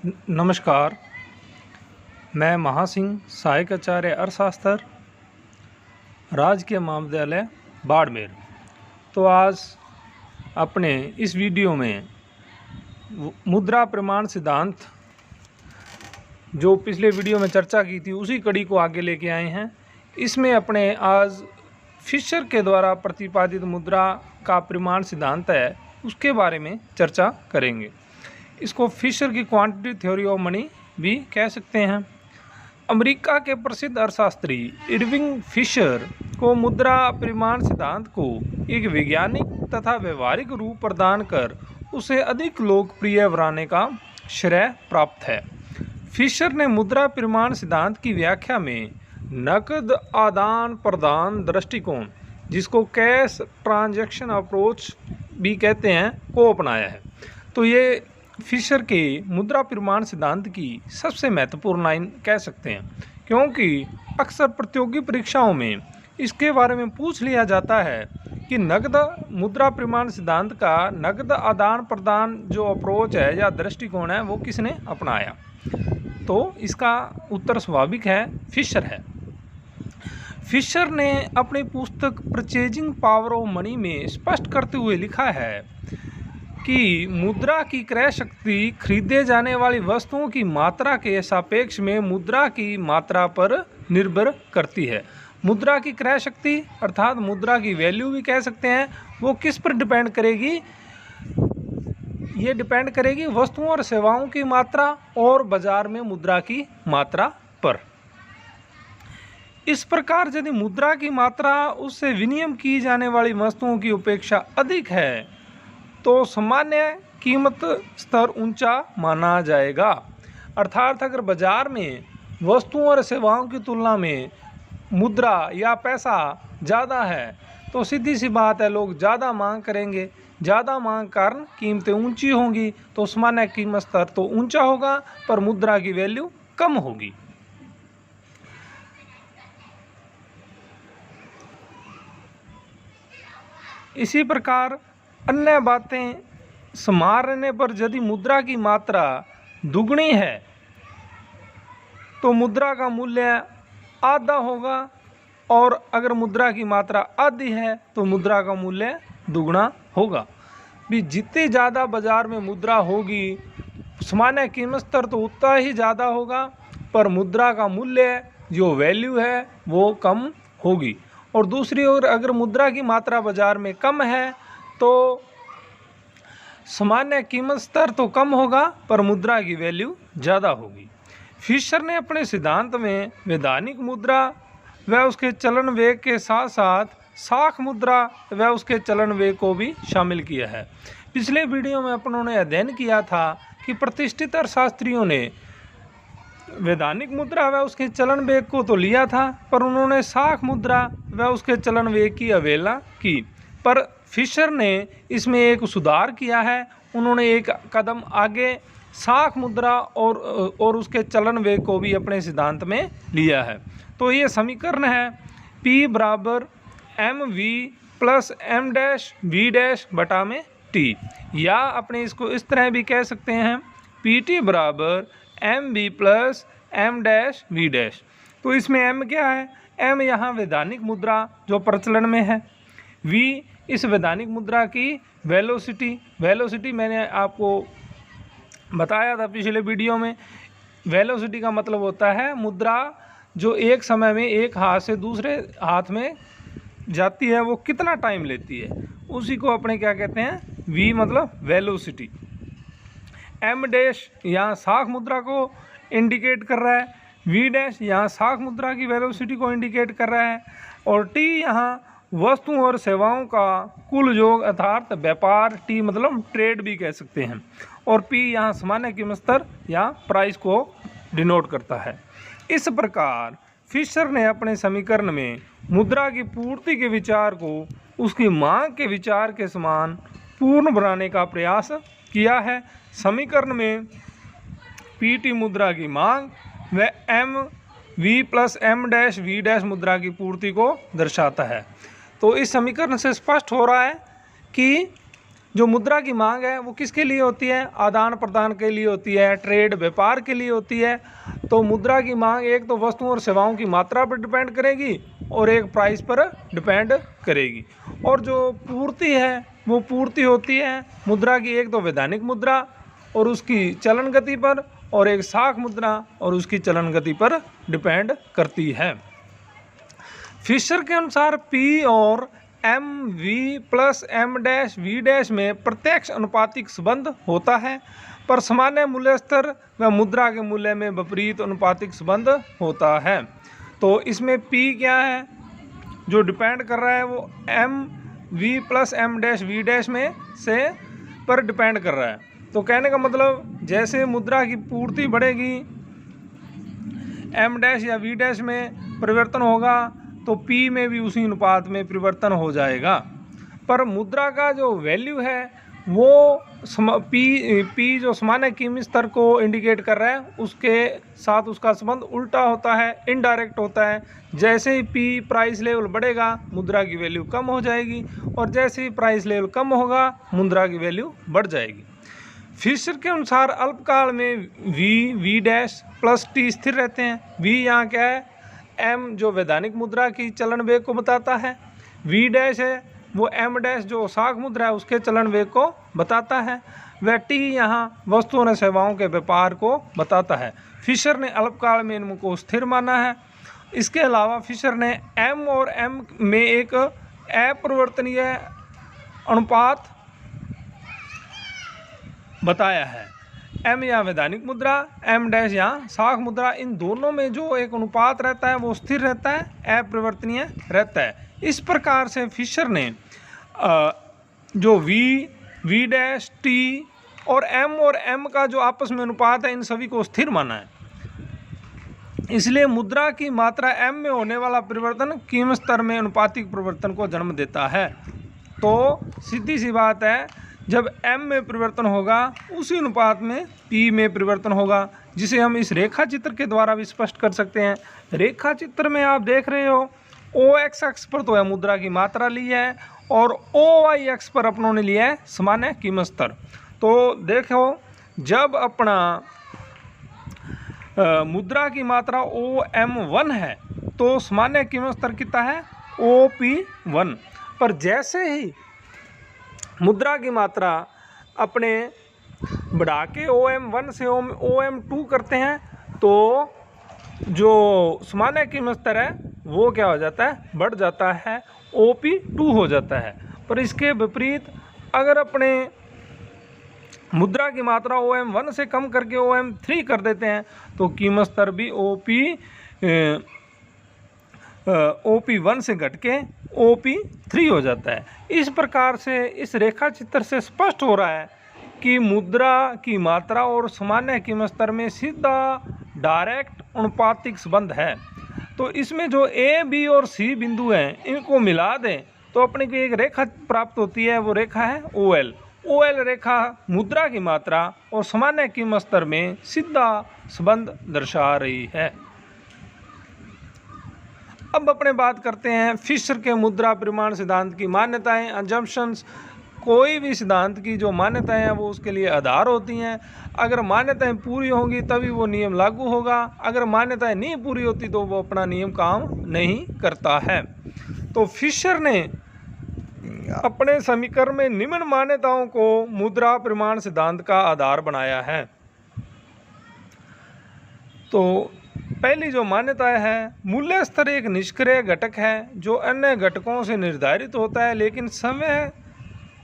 नमस्कार। मैं महासिंह, सहायक आचार्य अर्थशास्त्र, राजकीय महाविद्यालय बाड़मेर। तो आज अपने इस वीडियो में मुद्रा प्रमाण सिद्धांत जो पिछले वीडियो में चर्चा की थी उसी कड़ी को आगे लेके आए हैं। इसमें अपने आज फिशर के द्वारा प्रतिपादित मुद्रा का प्रमाण सिद्धांत है उसके बारे में चर्चा करेंगे। इसको फिशर की क्वांटिटी थ्योरी ऑफ मनी भी कह सकते हैं। अमेरिका के प्रसिद्ध अर्थशास्त्री इरविंग फिशर को मुद्रा प्रमाण सिद्धांत को एक वैज्ञानिक तथा व्यवहारिक रूप प्रदान कर उसे अधिक लोकप्रिय बनाने का श्रेय प्राप्त है। फिशर ने मुद्रा प्रमाण सिद्धांत की व्याख्या में नकद आदान प्रदान दृष्टिकोण, जिसको कैश ट्रांजैक्शन अप्रोच भी कहते हैं, को अपनाया है। तो ये फिशर के मुद्रा प्रमाण सिद्धांत की सबसे महत्वपूर्ण लाइन कह सकते हैं, क्योंकि अक्सर प्रतियोगी परीक्षाओं में इसके बारे में पूछ लिया जाता है कि नकद मुद्रा प्रमाण सिद्धांत का नकद आदान प्रदान जो अप्रोच है या दृष्टिकोण है वो किसने अपनाया। तो इसका उत्तर स्वाभाविक है, फिशर है। फिशर ने अपनी पुस्तक परचेजिंग पावर ऑफ मनी में स्पष्ट करते हुए लिखा है कि मुद्रा की क्रय शक्ति खरीदे जाने वाली वस्तुओं की मात्रा के सापेक्ष में मुद्रा की मात्रा पर निर्भर करती है। मुद्रा की क्रय शक्ति अर्थात मुद्रा की वैल्यू भी कह सकते हैं, वो किस पर डिपेंड करेगी? ये डिपेंड करेगी वस्तुओं और सेवाओं की मात्रा और बाजार में मुद्रा की मात्रा पर। इस प्रकार यदि मुद्रा की मात्रा उससे विनिमय की जाने वाली वस्तुओं की अपेक्षा अधिक है तो सामान्य कीमत स्तर ऊंचा माना जाएगा। अर्थात अगर बाजार में वस्तुओं और सेवाओं की तुलना में मुद्रा या पैसा ज़्यादा है तो सीधी सी बात है, लोग ज़्यादा मांग करेंगे। ज़्यादा मांग कारण कीमतें ऊंची होंगी तो सामान्य कीमत स्तर तो ऊंचा होगा पर मुद्रा की वैल्यू कम होगी। इसी प्रकार अन्य बातें संभालने पर यदि मुद्रा की मात्रा दुगनी है तो मुद्रा का मूल्य आधा होगा, और अगर मुद्रा की मात्रा आधी है तो मुद्रा का मूल्य दुगना होगा। भी जितनी ज़्यादा बाजार में मुद्रा होगी सामान्य कीमत स्तर तो उतना ही ज़्यादा होगा, पर मुद्रा का मूल्य जो वैल्यू है वो कम होगी। और दूसरी ओर अगर मुद्रा की मात्रा बाजार में कम है तो सामान्य कीमत स्तर तो कम होगा पर मुद्रा की वैल्यू ज़्यादा होगी। फिशर ने अपने सिद्धांत में वैधानिक मुद्रा व उसके चलन वेग के साथ साथ साख मुद्रा व उसके चलन वेग को भी शामिल किया है। पिछले वीडियो में अपनों ने अध्ययन किया था कि प्रतिष्ठित अर्थशास्त्रियों ने वैधानिक मुद्रा व उसके चलन वेग को तो लिया था, पर उन्होंने साख मुद्रा व उसके चलन वेग की अवहेलना की। पर फिशर ने इसमें एक सुधार किया है। उन्होंने एक कदम आगे साख मुद्रा और उसके चलन वेग को भी अपने सिद्धांत में लिया है। तो ये समीकरण है P बराबर mv plus m dash v dash बटा में t, या अपने इसको इस तरह भी कह सकते हैं pt बराबर mv plus m dash v dash. तो इसमें m क्या है? m यहाँ वैधानिक मुद्रा जो प्रचलन में है, v इस वैधानिक मुद्रा की वेलोसिटी मैंने आपको बताया था पिछले वीडियो में। वेलोसिटी का मतलब होता है मुद्रा जो एक समय में एक हाथ से दूसरे हाथ में जाती है वो कितना टाइम लेती है, उसी को अपने क्या कहते हैं? v मतलब वेलोसिटी। m डैश यहाँ साख मुद्रा को इंडिकेट कर रहा है, v डैश यहाँ साख मुद्रा की वेलोसिटी को इंडिकेट कर रहा है, और t यहाँ वस्तुओं और सेवाओं का कुल योग अर्थात व्यापार, t मतलब ट्रेड भी कह सकते हैं, और p यहाँ सामान्य कीमत स्तर या प्राइस को डिनोट करता है। इस प्रकार फिशर ने अपने समीकरण में मुद्रा की पूर्ति के विचार को उसकी मांग के विचार के समान पूर्ण बनाने का प्रयास किया है। समीकरण में pt मुद्रा की मांग व mv plus m dash v dash मुद्रा की पूर्ति को दर्शाता है। तो इस समीकरण से स्पष्ट हो रहा है कि जो मुद्रा की मांग है वो किसके लिए होती है? आदान प्रदान के लिए होती है, ट्रेड व्यापार के लिए होती है। तो मुद्रा की मांग एक तो वस्तुओं और सेवाओं की मात्रा पर डिपेंड करेगी और एक प्राइस पर डिपेंड करेगी। और जो पूर्ति है वो पूर्ति होती है मुद्रा की एक तो वैधानिक मुद्रा और उसकी चलन गति पर, और एक साख मुद्रा और उसकी चलन गति पर डिपेंड करती है। फिशर के अनुसार पी और M V plus M dash V dash में प्रत्यक्ष अनुपातिक संबंध होता है, पर सामान्य मूल्य स्तर व मुद्रा के मूल्य में विपरीत अनुपातिक संबंध होता है। तो इसमें पी क्या है जो डिपेंड कर रहा है, वो M V plus M dash V dash में से पर डिपेंड कर रहा है। तो कहने का मतलब जैसे मुद्रा की पूर्ति बढ़ेगी, एम डैश या वी डैश में परिवर्तन होगा तो पी में भी उसी अनुपात में परिवर्तन हो जाएगा। पर मुद्रा का जो वैल्यू है वो पी जो सामान्य कीमत स्तर को इंडिकेट कर रहा है उसके साथ उसका संबंध उल्टा होता है, इनडायरेक्ट होता है। जैसे ही पी प्राइस लेवल बढ़ेगा मुद्रा की वैल्यू कम हो जाएगी, और जैसे ही प्राइस लेवल कम होगा मुद्रा की वैल्यू बढ़ जाएगी। फिशर के अनुसार अल्पकाल में वी डैश प्लस टी स्थिर रहते हैं। वी यहाँ क्या है? एम जो वैधानिक मुद्रा की चलन वेग को बताता है, वी डैश है वो एम डैश जो साख मुद्रा है उसके चलन वेग को बताता है, वह टी यहाँ वस्तुओं और सेवाओं के व्यापार को बताता है। फिशर ने अल्पकाल में इनको स्थिर माना है। इसके अलावा फिशर ने एम और एम में एक अपरिवर्तनीय अनुपात बताया है। एम या वैधानिक मुद्रा, एम डैश या साख मुद्रा, इन दोनों में जो एक अनुपात रहता है वो स्थिर रहता है, अपरिवर्तनीय रहता है। इस प्रकार से फिशर ने जो वी डैश, टी और एम का जो आपस में अनुपात है इन सभी को स्थिर माना है। इसलिए मुद्रा की मात्रा एम में होने वाला परिवर्तन कीमत स्तर में अनुपातिक परिवर्तन को जन्म देता है। तो सीधी सी बात है, जब एम में परिवर्तन होगा उसी अनुपात में पी में परिवर्तन होगा, जिसे हम इस रेखा चित्र के द्वारा भी स्पष्ट कर सकते हैं। रेखा चित्र में आप देख रहे हो ओ एक्स अक्ष पर तो है मुद्रा की मात्रा ली है और ओ वाई अक्ष पर अपनों ने लिया है सामान्य कीमत स्तर। तो देखो जब अपना मुद्रा की मात्रा ओ एम 1 है तो सामान्य कीमत स्तर कितना है? O P 1। पर जैसे ही मुद्रा की मात्रा अपने बढ़ा के ओ एम 1 से ओ एम 2 करते हैं तो जो सामान्य कीमत स्तर है वो क्या हो जाता है? बढ़ जाता है, OP2 हो जाता है। पर इसके विपरीत अगर अपने मुद्रा की मात्रा OM1 से कम करके OM3 कर देते हैं तो कीमत स्तर भी OP1 से घट के OP3 हो जाता है। इस प्रकार से इस रेखा चित्र से स्पष्ट हो रहा है कि मुद्रा की मात्रा और सामान्य कीमत स्तर में सीधा डायरेक्ट अनुपातिक संबंध है। तो इसमें जो ए, बी और सी बिंदु हैं इनको मिला दें तो अपने को एक रेखा प्राप्त होती है, वो रेखा है OL। OL रेखा मुद्रा की मात्रा और सामान्य कीमत स्तर में सीधा संबंध दर्शा रही है। अब अपने बात करते हैं फिशर के मुद्रा परिमाण सिद्धांत की मान्यताएं, अजम्पशंस। कोई भी सिद्धांत की जो मान्यताएं हैं वो उसके लिए आधार होती हैं। अगर मान्यताएं पूरी होंगी तभी वो नियम लागू होगा, अगर मान्यताएं नहीं पूरी होती तो वो अपना नियम काम नहीं करता है। तो फिशर ने अपने समीकरण में निम्न मान्यताओं को मुद्रा परिमाण सिद्धांत का आधार बनाया है। तो पहली जो मान्यता है, मूल्य स्तर एक निष्क्रिय घटक है जो अन्य घटकों से निर्धारित होता है लेकिन समय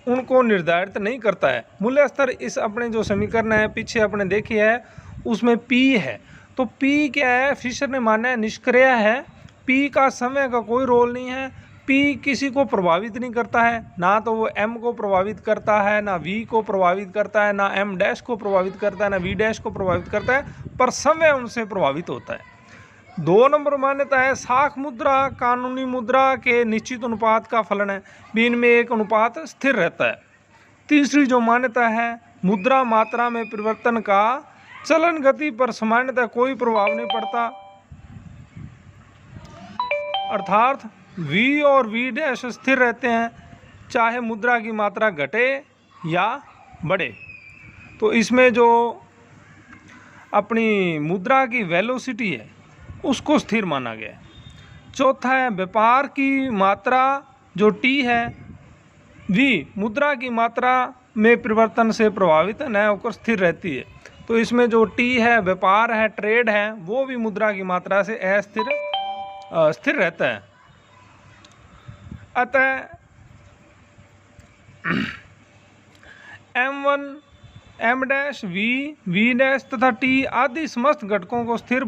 उनको निर्धारित नहीं करता है। मूल्य स्तर इस अपने जो समीकरण है पीछे अपने देखी है उसमें P है। तो P क्या है? फिशर ने माना है निष्क्रिय है, P का समय का कोई रोल नहीं है, P किसी को प्रभावित नहीं करता है, ना तो वो M को प्रभावित करता है, ना V को प्रभावित करता है, ना M डैश को प्रभावित करता है, ना V डैश को प्रभावित करता है, पर समय उनसे प्रभावित होता है। 2 नंबर मान्यता है साख मुद्रा कानूनी मुद्रा के निश्चित अनुपात का फलन है, भी इनमें एक अनुपात स्थिर रहता है। तीसरी जो मान्यता है मुद्रा मात्रा में परिवर्तन का चलन गति पर सामान्यतः कोई प्रभाव नहीं पड़ता, अर्थात V और V डैश स्थिर रहते हैं चाहे मुद्रा की मात्रा घटे या बढ़े। तो इसमें जो अपनी मुद्रा की वेलोसिटी है उसको स्थिर माना गया है। चौथा है व्यापार की मात्रा जो टी है वी मुद्रा की मात्रा में परिवर्तन से प्रभावित न होकर स्थिर रहती है। तो इसमें जो टी है, व्यापार है, ट्रेड है, वो भी मुद्रा की मात्रा से स्थिर रहता है। अतः M1, M dash, V dash तथा T आदि समस्त घटकों को स्थिर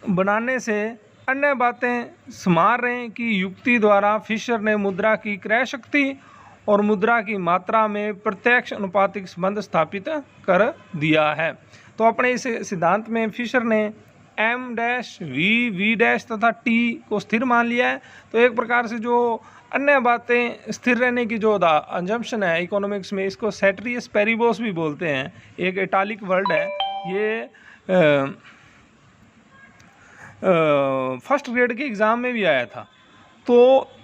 बनाने से अन्य बातें स्मार रहे कि युक्ति द्वारा फिशर ने मुद्रा की क्रय शक्ति और मुद्रा की मात्रा में प्रत्यक्ष अनुपातिक संबंध स्थापित कर दिया है। तो अपने इस सिद्धांत में फिशर ने M डैश, V डैश तथा T को स्थिर मान लिया है। तो एक प्रकार से जो अन्य बातें स्थिर रहने की जो अजम्पशन है इकोनॉमिक्स में, इसको सेटरियस पेरिबोस भी बोलते हैं, एक इटालिक वर्ड है। ये फर्स्ट ग्रेड के एग्ज़ाम में भी आया था। तो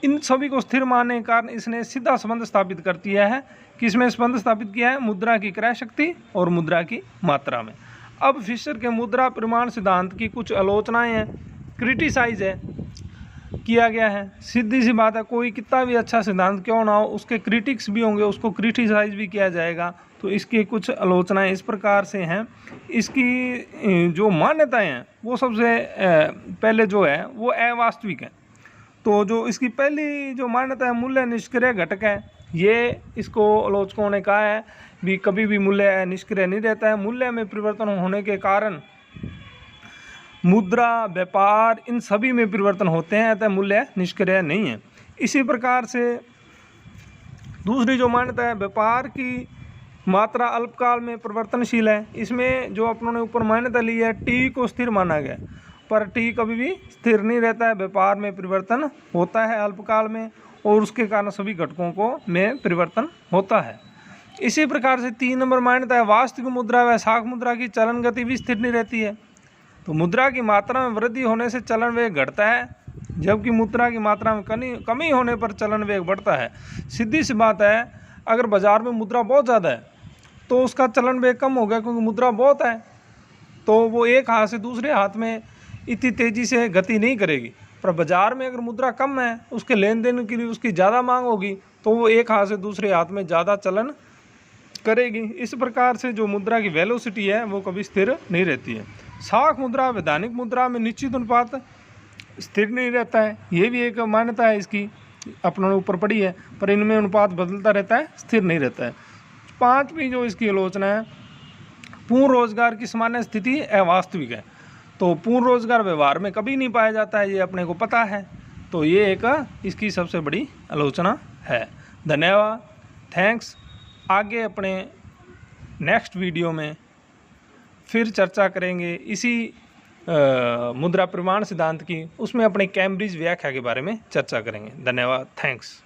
इन सभी को स्थिर मानने के कारण इसने सीधा संबंध स्थापित कर दिया है। किसमें संबंध स्थापित किया है? मुद्रा की क्रय शक्ति और मुद्रा की मात्रा में। अब फिशर के मुद्रा परिमाण सिद्धांत की कुछ आलोचनाएं हैं, क्रिटिसाइज है किया गया है। सीधी सी बात है, कोई कितना भी अच्छा सिद्धांत क्यों ना हो, उसके क्रिटिक्स भी होंगे, उसको क्रिटिसाइज भी किया जाएगा। तो इसकी कुछ आलोचनाएं इस प्रकार से हैं। इसकी जो मान्यताएं हैं वो सबसे पहले जो है वो अवास्तविक है। तो जो इसकी पहली जो मान्यता है मूल्य निष्क्रिय घटक है, ये इसको आलोचकों ने कहा है भी कभी भी मूल्य निष्क्रिय नहीं रहता है। मूल्य में परिवर्तन होने के कारण मुद्रा, व्यापार, इन सभी में परिवर्तन होते हैं, अतः मूल्य निष्क्रिय नहीं है। इसी प्रकार से दूसरी जो मान्यता है, व्यापार की मात्रा अल्पकाल में परिवर्तनशील है। इसमें जो अपनों ने ऊपर मान्यता ली है, टी को स्थिर माना गया, पर टी कभी भी स्थिर नहीं रहता है। व्यापार में परिवर्तन होता है अल्पकाल में, और उसके कारण सभी घटकों को में परिवर्तन होता है। इसी प्रकार से 3 नंबर मान्यता है, वास्तविक मुद्रा व साख मुद्रा की चलन गति भी स्थिर नहीं रहती है। तो मुद्रा की मात्रा में वृद्धि होने से चलन वेग घटता है, जबकि मुद्रा की मात्रा में कमी होने पर चलन वेग बढ़ता है। सीधी सी बात है, अगर बाजार में मुद्रा बहुत ज़्यादा है तो उसका चलन वेग कम हो गया, क्योंकि मुद्रा बहुत है, तो वो एक हाथ से दूसरे हाथ में इतनी तेज़ी से गति नहीं करेगी। पर बाजार में अगर मुद्रा कम है, उसके लेन देन के लिए उसकी ज़्यादा मांग होगी, तो वो एक हाथ से दूसरे हाथ में ज़्यादा चलन करेगी। इस प्रकार से जो मुद्रा की वेलोसिटी है वो कभी स्थिर नहीं रहती है। साख मुद्रा वैधानिक मुद्रा में निश्चित अनुपात स्थिर नहीं रहता है, ये भी एक मान्यता है इसकी, अपनों ने ऊपर पढ़ी है, पर इनमें अनुपात बदलता रहता है, स्थिर नहीं रहता है। 5वीं जो इसकी आलोचना है, पूर्ण रोजगार की सामान्य स्थिति अवास्तविक है। तो पूर्ण रोजगार व्यवहार में कभी नहीं पाया जाता है, ये अपने को पता है। तो ये एक इसकी सबसे बड़ी आलोचना है। धन्यवाद, थैंक्स। आगे अपने नेक्स्ट वीडियो में फिर चर्चा करेंगे इसी मुद्रा परिमाण सिद्धांत की, उसमें अपने कैम्ब्रिज व्याख्या के बारे में चर्चा करेंगे। धन्यवाद, थैंक्स।